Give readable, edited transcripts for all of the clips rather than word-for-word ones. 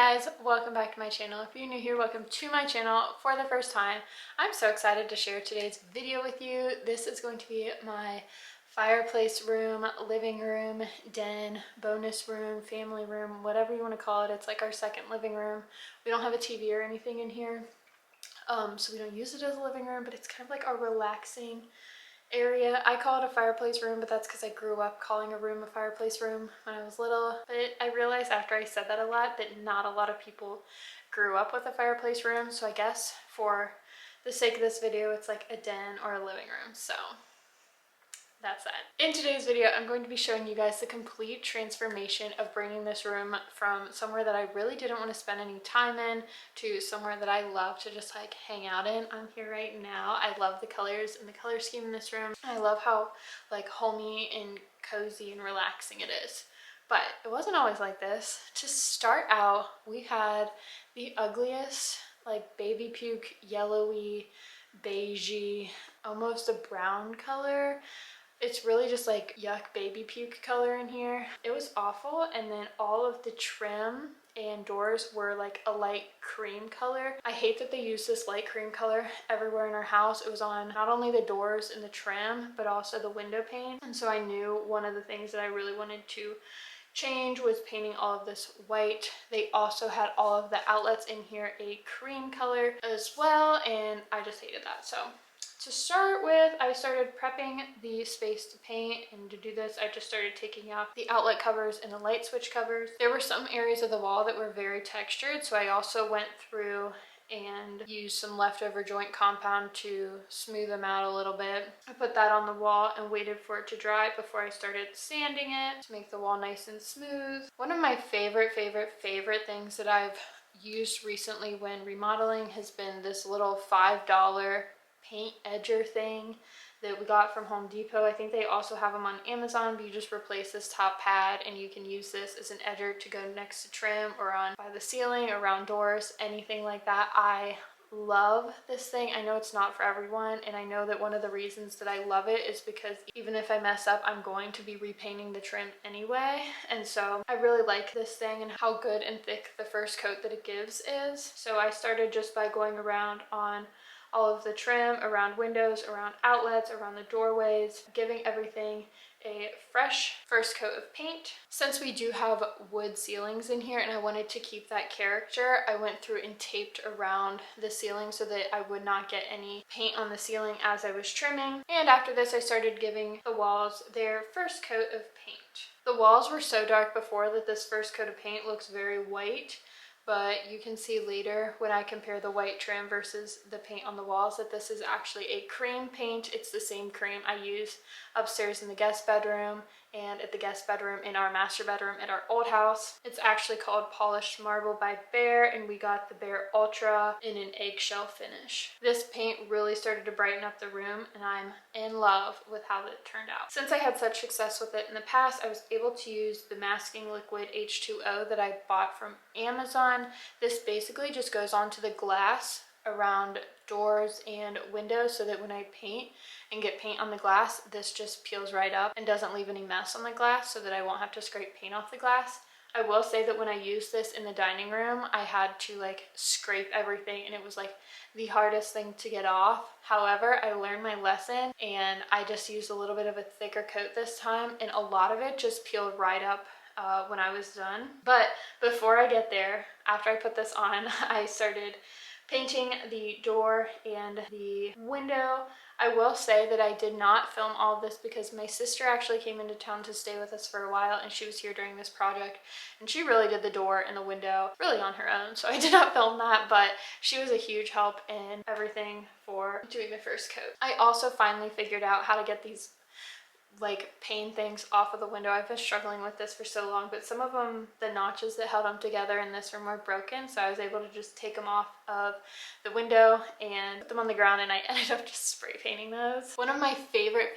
guys, welcome back to my channel. If you're new here, welcome to my channel for the first time. I'm so excited to share today's video with you. This is going to be my fireplace room, living room, den, bonus room, family room, whatever you want to call it. It's like our second living room. We don't have a TV or anything in here, so we don't use it as a living room, but it's kind of like our relaxing area. I call it a fireplace room, but that's because I grew up calling a room a fireplace room when I was little. But I realized after I said that a lot that not a lot of people grew up with a fireplace room, so I guess for the sake of this video it's like a den or a living room. So that's that. In today's video, I'm going to be showing you guys the complete transformation of bringing this room from somewhere that I really didn't want to spend any time in to somewhere that I love to just like hang out in. I'm here right now. I love the colors and the color scheme in this room. I love how like homey and cozy and relaxing it is. But it wasn't always like this. To start out, we had the ugliest like baby puke, yellowy, beigey, almost a brown color. It's really just like yuck baby puke color in here. It was awful. And then all of the trim and doors were like a light cream color. I hate that they use this light cream color everywhere in our house. It was on not only the doors and the trim, but also the window pane. And so I knew one of the things that I really wanted to change was painting all of this white. They also had all of the outlets in here a cream color as well, and I just hated that. So to start with, I started prepping the space to paint, and to do this, I just started taking out the outlet covers and the light switch covers. There were some areas of the wall that were very textured, so I also went through and used some leftover joint compound to smooth them out a little bit. I put that on the wall and waited for it to dry before I started sanding it to make the wall nice and smooth. One of my favorite things that I've used recently when remodeling has been this little $5 paint edger thing that we got from Home Depot. I think they also have them on Amazon, but you just replace this top pad and you can use this as an edger to go next to trim or on by the ceiling, around doors, anything like that. I love this thing. I know it's not for everyone, and I know that one of the reasons that I love it is because even if I mess up, I'm going to be repainting the trim anyway. And so I really like this thing and how good and thick the first coat that it gives is. So I started just by going around on all of the trim, around windows, around outlets, around the doorways, giving everything a fresh first coat of paint. Since we do have wood ceilings in here and I wanted to keep that character, I went through and taped around the ceiling so that I would not get any paint on the ceiling as I was trimming. And after this, I started giving the walls their first coat of paint. The walls were so dark before that this first coat of paint looks very white. But you can see later when I compare the white trim versus the paint on the walls that this is actually a cream paint. It's the same cream I use upstairs in the guest bedroom and at the guest bedroom in our master bedroom at our old house. It's actually called Polished Marble by Behr, and we got the Behr Ultra in an eggshell finish. This paint really started to brighten up the room, and I'm in love with how it turned out. Since I had such success with it in the past, I was able to use the masking liquid H2O that I bought from Amazon. This basically just goes onto the glass around doors and windows so that when I paint and get paint on the glass, this just peels right up and doesn't leave any mess on the glass so that I won't have to scrape paint off the glass. I will say that when I used this in the dining room, I had to like scrape everything and it was like the hardest thing to get off. However, I learned my lesson and I just used a little bit of a thicker coat this time, and a lot of it just peeled right up when I was done. But before I get there, after I put this on, I started painting the door and the window. I will say that I did not film all of this because my sister actually came into town to stay with us for a while, and she was here during this project, and she really did the door and the window really on her own, so I did not film that, but she was a huge help in everything for doing the first coat. I also finally figured out how to get these like pane things off of the window. I've been struggling with this for so long, but some of them, the notches that held them together in this room were broken, so I was able to just take them off of the window and put them on the ground, and I ended up just spray painting those. One of my favorite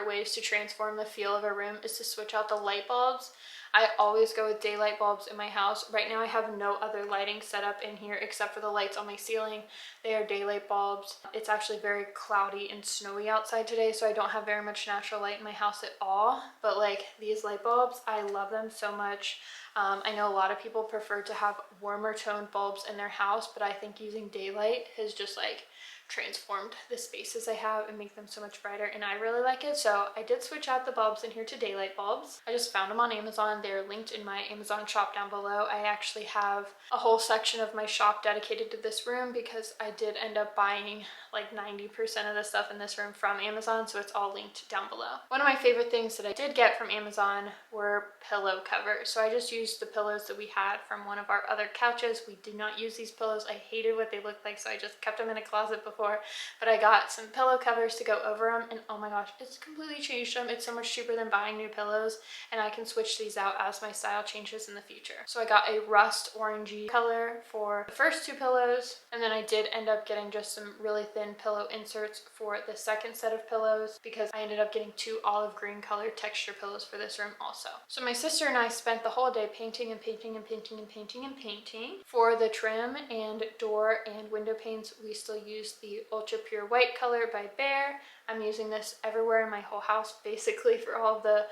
ways to transform the feel of a room is to switch out the light bulbs. I always go with daylight bulbs in my house. Right now I have no other lighting set up in here except for the lights on my ceiling. They are daylight bulbs. It's actually very cloudy and snowy outside today, so I don't have very much natural light in my house at all. But like these light bulbs, I love them so much. I know a lot of people prefer to have warmer toned bulbs in their house, but I think using daylight has just like transformed the spaces I have and make them so much brighter, and I really like it. So I did switch out the bulbs in here to daylight bulbs. I just found them on Amazon. They're linked in my Amazon shop down below. I actually have a whole section of my shop dedicated to this room because I did end up buying like 90% of the stuff in this room from Amazon, so it's all linked down below. One of my favorite things that I did get from Amazon were pillow covers. So I just used the pillows that we had from one of our other couches. We did not use these pillows. I hated what they looked like, so I just kept them in a closet before, but I got some pillow covers to go over them, and oh my gosh, it's completely changed them. It's so much cheaper than buying new pillows, and I can switch these out as my style changes in the future. So I got a rust orangey color for the first two pillows, and then I did end up getting just some really thin pillow inserts for the second set of pillows because I ended up getting two olive green colored texture pillows for this room also. So my sister and I spent the whole day painting and painting and painting and painting and painting. For the trim and door and window panes, we still use the Ultra Pure White color by Behr. I'm using this everywhere in my whole house, basically for all the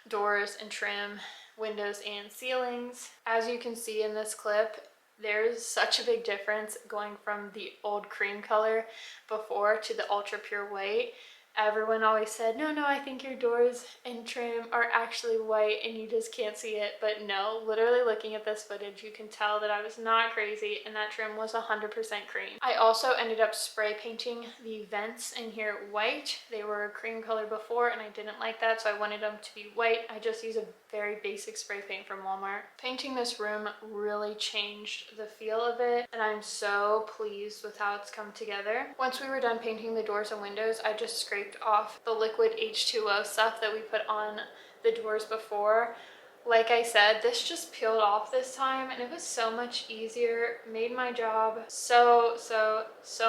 doors and trim, windows, and ceilings. As you can see in this clip, there's such a big difference going from the old cream color before to the Ultra Pure White. Everyone always said, no, I think your doors and trim are actually white and you just can't see it. But no, literally looking at this footage, you can tell that I was not crazy and that trim was 100% cream. I also ended up spray painting the vents in here white. They were a cream color before and I didn't like that, so I wanted them to be white. I just use a very basic spray paint from Walmart. Painting this room really changed the feel of it, and I'm so pleased with how it's come together. Once we were done painting the doors and windows, I just scraped off the liquid H2O stuff that we put on the doors before. Like I said, this just peeled off this time and it was so much easier, made my job so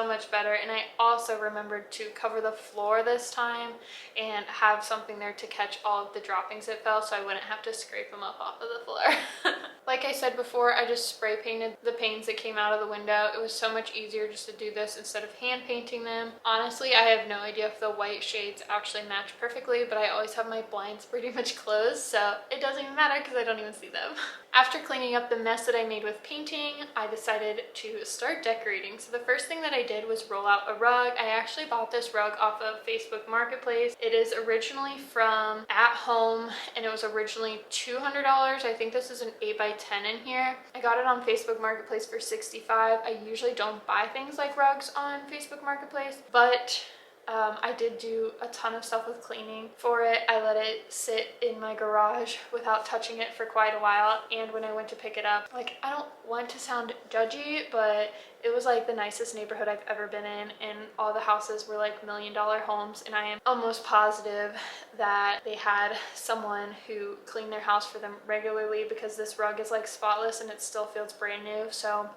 much better. And I also remembered to cover the floor this time and have something there to catch all of the droppings that fell so I wouldn't have to scrape them up off of the floor. Like I said before, I just spray painted the panes that came out of the window. It was so much easier just to do this instead of hand painting them. Honestly, I have no idea if the white shades actually match perfectly, but I always have my blinds pretty much closed, so it doesn't even matter because I don't even see them. After cleaning up the mess that I made with painting, I decided to start decorating. So the first thing that I did was roll out a rug. I actually bought this rug off of Facebook Marketplace. It is originally from At Home and it was originally $200. I think this is an 8x10 in here. I got it on Facebook Marketplace for $65. I usually don't buy things like rugs on Facebook Marketplace, but I did do a ton of stuff with cleaning for it. I let it sit in my garage without touching it for quite a while, and when I went to pick it up, like, I don't want to sound judgy, but it was like the nicest neighborhood I've ever been in, and all the houses were like $1 million homes, and I am almost positive that they had someone who cleaned their house for them regularly because this rug is like spotless and it still feels brand new. So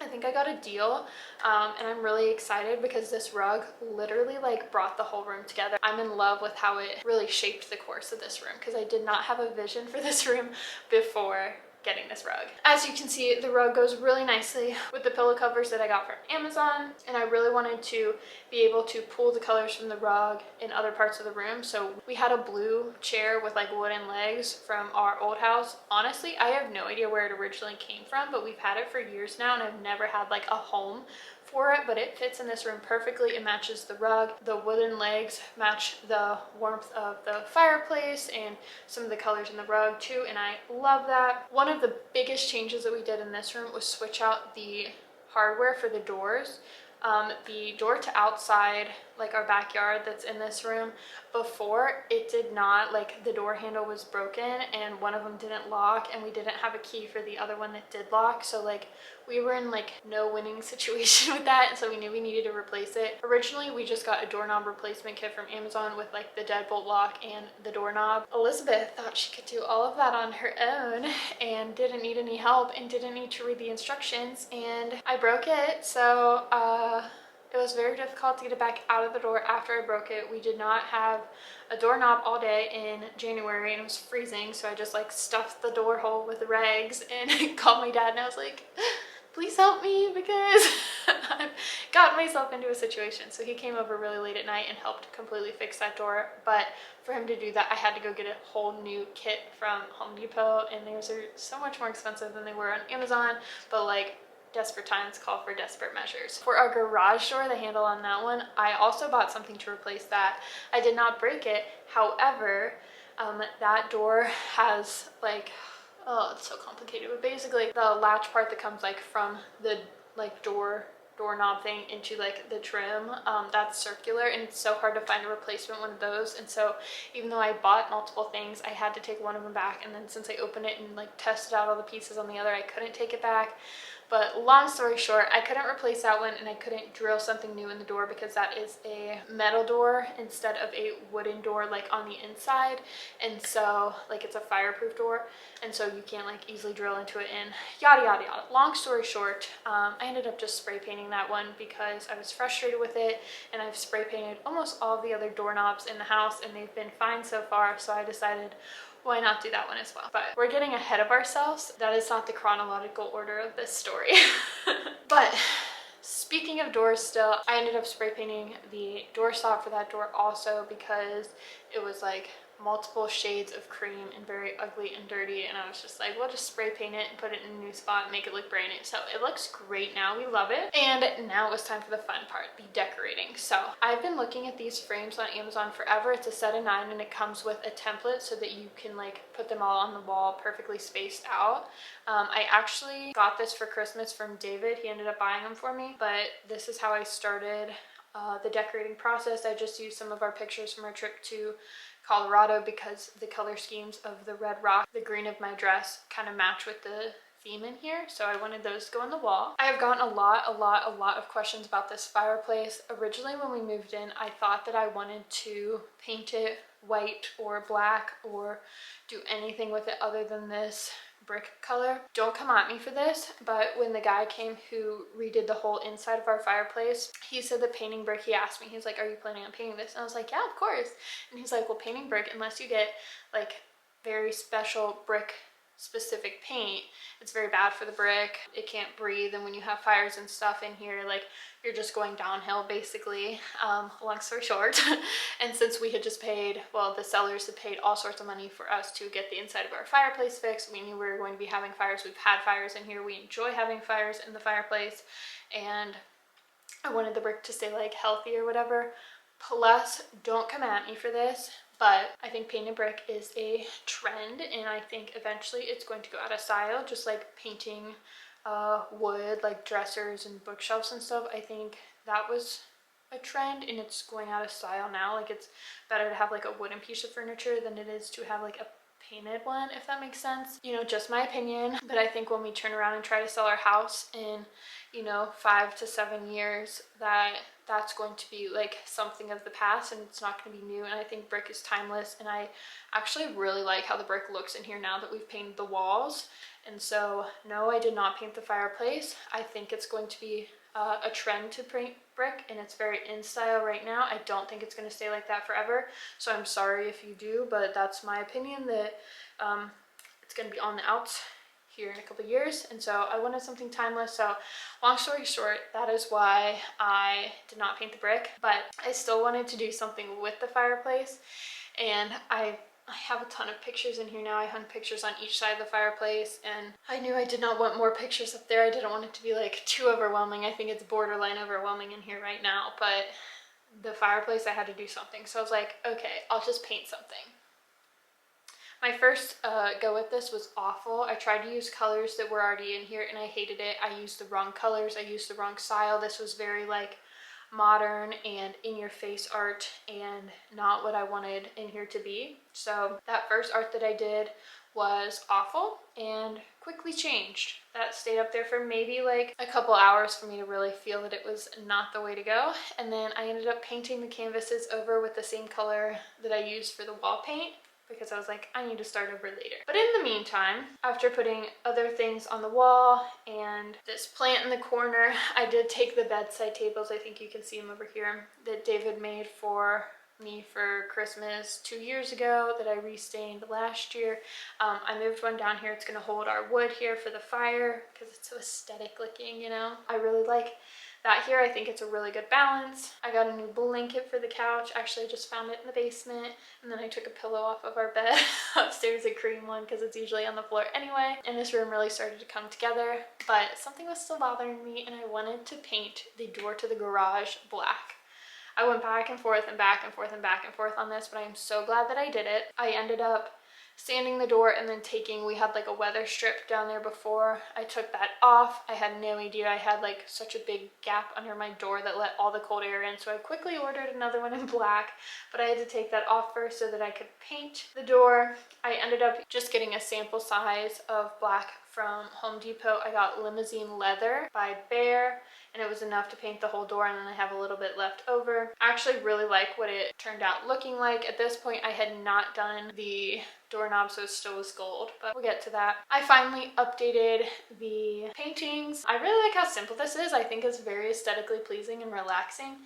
I think I got a deal, and I'm really excited because this rug literally like brought the whole room together. I'm in love with how it really shaped the course of this room because I did not have a vision for this room before getting this rug. As you can see, the rug goes really nicely with the pillow covers that I got from Amazon, and I really wanted to be able to pull the colors from the rug in other parts of the room. So we had a blue chair with like wooden legs from our old house. Honestly, I have no idea where it originally came from, but we've had it for years now and I've never had like a home for it, but it fits in this room perfectly. It matches the rug. The wooden legs match the warmth of the fireplace and some of the colors in the rug too, and I love that. One of the biggest changes that we did in this room was switch out the hardware for the doors. The door to outside, like our backyard that's in this room, before it did not, like the door handle was broken and one of them didn't lock, and we didn't have a key for the other one that did lock, so like we were in like no winning situation with that, and so we knew we needed to replace it. Originally we just got a doorknob replacement kit from Amazon with like the deadbolt lock and the doorknob. Elizabeth thought she could do all of that on her own and didn't need any help and didn't need to read the instructions, and I broke it, so It was very difficult to get it back out of the door after I broke it. We did not have a doorknob all day in January and it was freezing, so I just like stuffed the door hole with the rags and called my dad and I was like, please help me because I've gotten myself into a situation. So he came over really late at night and helped completely fix that door. But for him to do that, I had to go get a whole new kit from Home Depot, and those are so much more expensive than they were on Amazon, but like desperate times call for desperate measures. For our garage door, the handle on that one, I also bought something to replace that. I did not break it. However, that door has like, oh, it's so complicated, but basically the latch part that comes like from the like doorknob thing into like the trim, that's circular, and it's so hard to find a replacement one of those. And so even though I bought multiple things, I had to take one of them back, and then since I opened it and like tested out all the pieces on the other, I couldn't take it back. But long story short, I couldn't replace that one and I couldn't drill something new in the door because that is a metal door instead of a wooden door like on the inside. And so like it's a fireproof door, and so you can't like easily drill into it and yada yada yada. Long story short, I ended up just spray painting that one because I was frustrated with it, and I've spray painted almost all the other doorknobs in the house and they've been fine so far, so I decided why not do that one as well. But we're getting ahead of ourselves. That is not the chronological order of this story. But speaking of doors still, I ended up spray painting the door stop for that door also because it was like multiple shades of cream and very ugly and dirty, and I was just like, we'll just spray paint it and put it in a new spot and make it look brand new. So it looks great now, we love it. And now it was time for the fun part, the decorating. So I've been looking at these frames on Amazon forever. It's a set of 9 and it comes with a template so that you can like put them all on the wall perfectly spaced out. I actually got this for Christmas from David. He ended up buying them for me, but this is how I started the decorating process. I just used some of our pictures from our trip to Colorado because the color schemes of the red rock, the green of my dress kind of match with the theme in here, so I wanted those to go on the wall. I have gotten a lot of questions about this fireplace. Originally when we moved in, I thought that I wanted to paint it white or black or do anything with it other than this brick color. Don't come at me for this, but when the guy came who redid the whole inside of our fireplace, he said that painting brick, he asked me, he's like, are you planning on painting this? And I was like, yeah, of course. And he's like, well, painting brick, unless you get like very special brick specific paint, it's very bad for the brick. It can't breathe, and when you have fires and stuff in here, like you're just going downhill basically. Long story short. And since we had just paid, well, the sellers had paid all sorts of money for us to get the inside of our fireplace fixed, we knew we were going to be having fires. We've had fires in here, we enjoy having fires in the fireplace, and I wanted the brick to stay like healthy or whatever. Plus, don't come at me for this, but I think painted brick is a trend, and I think eventually it's going to go out of style, just like painting wood, like dressers and bookshelves and stuff. I think that was a trend and it's going out of style now. Like it's better to have like a wooden piece of furniture than it is to have like a painted one, if that makes sense. You know, just my opinion, but I think when we turn around and try to sell our house in, you know, 5 to 7 years, that's going to be like something of the past and it's not going to be new. And I think brick is timeless, and I actually really like how the brick looks in here now that we've painted the walls. And so no, I did not paint the fireplace. I think it's going to be a trend to paint brick, and it's very in style right now. I don't think it's going to stay like that forever, so I'm sorry if you do, but that's my opinion, that it's going to be on the outs here in a couple years. And so I wanted something timeless. So long story short, that is why I did not paint the brick, but I still wanted to do something with the fireplace. And I have a ton of pictures in here now. I hung pictures on each side of the fireplace, and I knew I did not want more pictures up there. I didn't want it to be like too overwhelming. I think it's borderline overwhelming in here right now, but the fireplace, I had to do something. So I was like, okay, I'll just paint something. My first go with this was awful. I tried to use colors that were already in here and I hated it. I used the wrong colors. I used the wrong style. This was very like modern and in-your-face art and not what I wanted in here to be. So that first art that I did was awful and quickly changed. That stayed up there for maybe like a couple hours for me to really feel that it was not the way to go. And then I ended up painting the canvases over with the same color that I used for the wall paint. because I was like, I need to start over later. But in the meantime, after putting other things on the wall and this plant in the corner, I did take the bedside tables, I think you can see them over here, that David made for me for Christmas 2 years ago that I restained last year. I moved one down here. It's going to hold our wood here for the fire because it's so aesthetic looking, you know. I really like that here. I think it's a really good balance. I got a new blanket for the couch. Actually, I just found it in the basement, and then I took a pillow off of our bed upstairs, a cream one, because it's usually on the floor anyway. And this room really started to come together, but something was still bothering me, and I wanted to paint the door to the garage black. I went back and forth and back and forth and back and forth on this, but I am so glad that I did it. I ended up sanding the door and then we had like a weather strip down there before. I took that off. I had no idea I had like such a big gap under my door that let all the cold air in, so I quickly ordered another one in black, but I had to take that off first so that I could paint the door. I ended up just getting a sample size of black from Home Depot. I got Limousine Leather by Bear, and it was enough to paint the whole door, and then I have a little bit left over. I actually really like what it turned out looking like. At this point, I had not done the doorknob, so it still was gold, but we'll get to that. I finally updated the paintings. I really like how simple this is. I think it's very aesthetically pleasing and relaxing.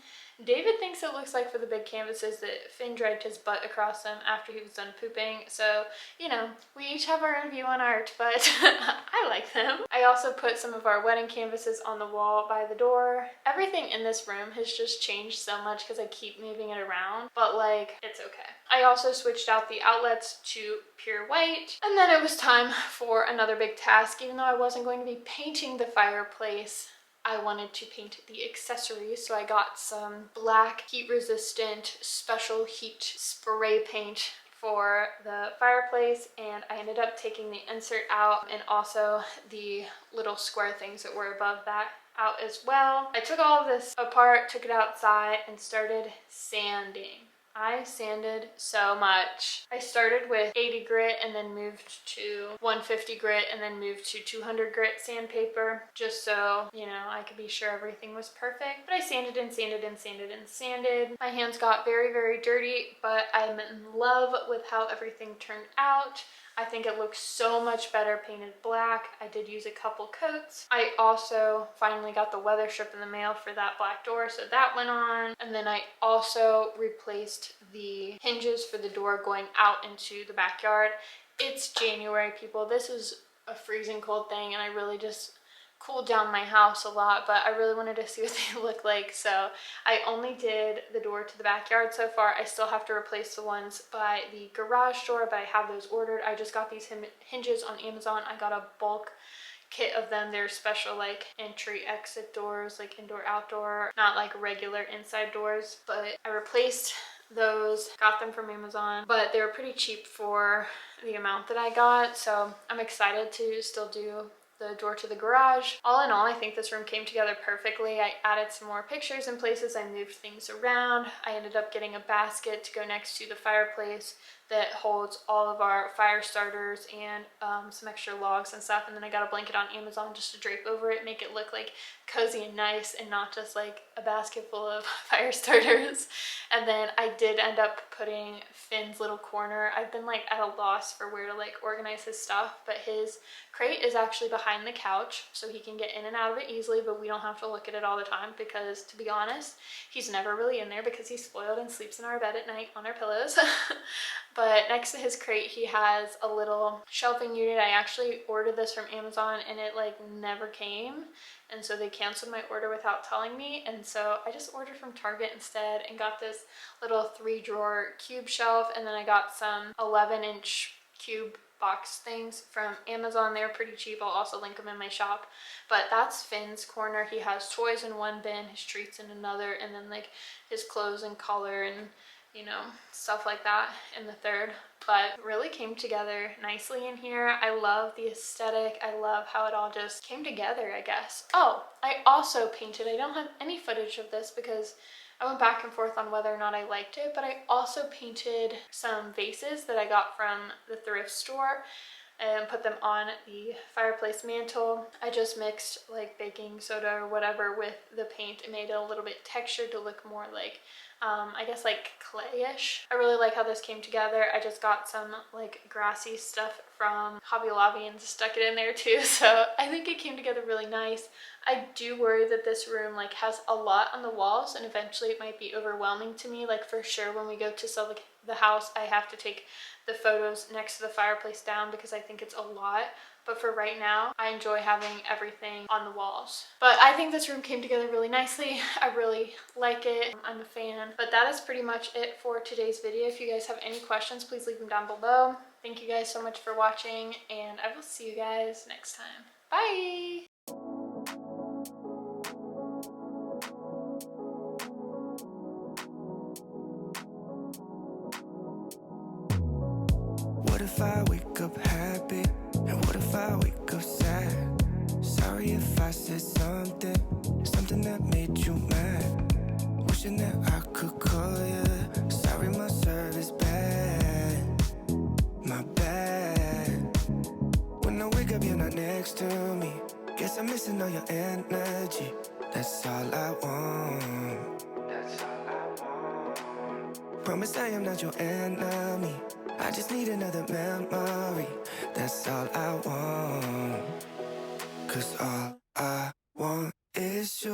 David thinks it looks like for the big canvases that Finn dragged his butt across them after he was done pooping. So, you know, we each have our own view on art, but I like them. I also put some of our wedding canvases on the wall by the door. Everything in this room has just changed so much because I keep moving it around, but like, it's okay. I also switched out the outlets to pure white, and then it was time for another big task. Even though I wasn't going to be painting the fireplace, I wanted to paint the accessories, so I got some black heat-resistant special heat spray paint for the fireplace, and I ended up taking the insert out and also the little square things that were above that out as well. I took all of this apart, took it outside, and started sanding. I sanded so much. I started with 80 grit and then moved to 150 grit and then moved to 200 grit sandpaper, just so, you know, I could be sure everything was perfect. But I sanded and sanded and sanded and sanded. My hands got very, very dirty, but I'm in love with how everything turned out. I think it looks so much better painted black. I did use a couple coats. I also finally got the weather strip in the mail for that black door, so that went on. And then I also replaced the hinges for the door going out into the backyard. It's January, people. This is a freezing cold thing, and I really just cooled down my house a lot, but I really wanted to see what they look like, so I only did the door to the backyard so far. I still have to replace the ones by the garage door, but I have those ordered. I just got these hinges on Amazon. I got a bulk kit of them. They're special like entry exit doors, like indoor outdoor, not like regular inside doors, but I replaced those, got them from Amazon, but they were pretty cheap for the amount that I got, so I'm excited to still do the door to the garage. All in all, I think this room came together perfectly. I added some more pictures in places. I moved things around. I ended up getting a basket to go next to the fireplace that holds all of our fire starters and some extra logs and stuff, and then I got a blanket on Amazon just to drape over it, make it look like cozy and nice and not just like a basket full of fire starters. And then I did end up putting Finn's little corner. I've been like at a loss for where to like organize his stuff, but his crate is actually behind the couch so he can get in and out of it easily, but we don't have to look at it all the time because, to be honest, he's never really in there because he's spoiled and sleeps in our bed at night on our pillows. But next to his crate, he has a little shelving unit. I actually ordered this from Amazon and it like never came. And so they canceled my order without telling me. And so I just ordered from Target instead and got this little 3-drawer cube shelf. And then I got some 11-inch cube box things from Amazon. They're pretty cheap. I'll also link them in my shop. But that's Finn's corner. He has toys in one bin, his treats in another, and then like his clothes and color and, you know, stuff like that in the third. But really came together nicely in here. I love the aesthetic. I love how it all just came together, I guess. Oh, I also painted, I don't have any footage of this because I went back and forth on whether or not I liked it, but I also painted some vases that I got from the thrift store and put them on the fireplace mantle. I just mixed like baking soda or whatever with the paint and made it a little bit textured to look more like I guess like clayish. I really like how this came together. I just got some like grassy stuff from Hobby Lobby and stuck it in there too, so I think it came together really nice. I do worry that this room like has a lot on the walls and eventually it might be overwhelming to me. Like for sure when we go to sell the house, I have to take the photos next to the fireplace down because I think it's a lot. But for right now, I enjoy having everything on the walls. But I think this room came together really nicely. I really like it. I'm a fan. But that is pretty much it for today's video. If you guys have any questions, please leave them down below. Thank you guys so much for watching, and I will see you guys next time. Bye! What if I wake up happy? And what if I wake up sad? Sorry if I said something that made you mad. Wishing that I could call you. Sorry my service bad, my bad. When I wake up you're not next to me. Guess I'm missing all your energy. That's all I want. That's all I want. Promise I am not your enemy. I just need another memory. That's all I want. 'Cause all I want is you.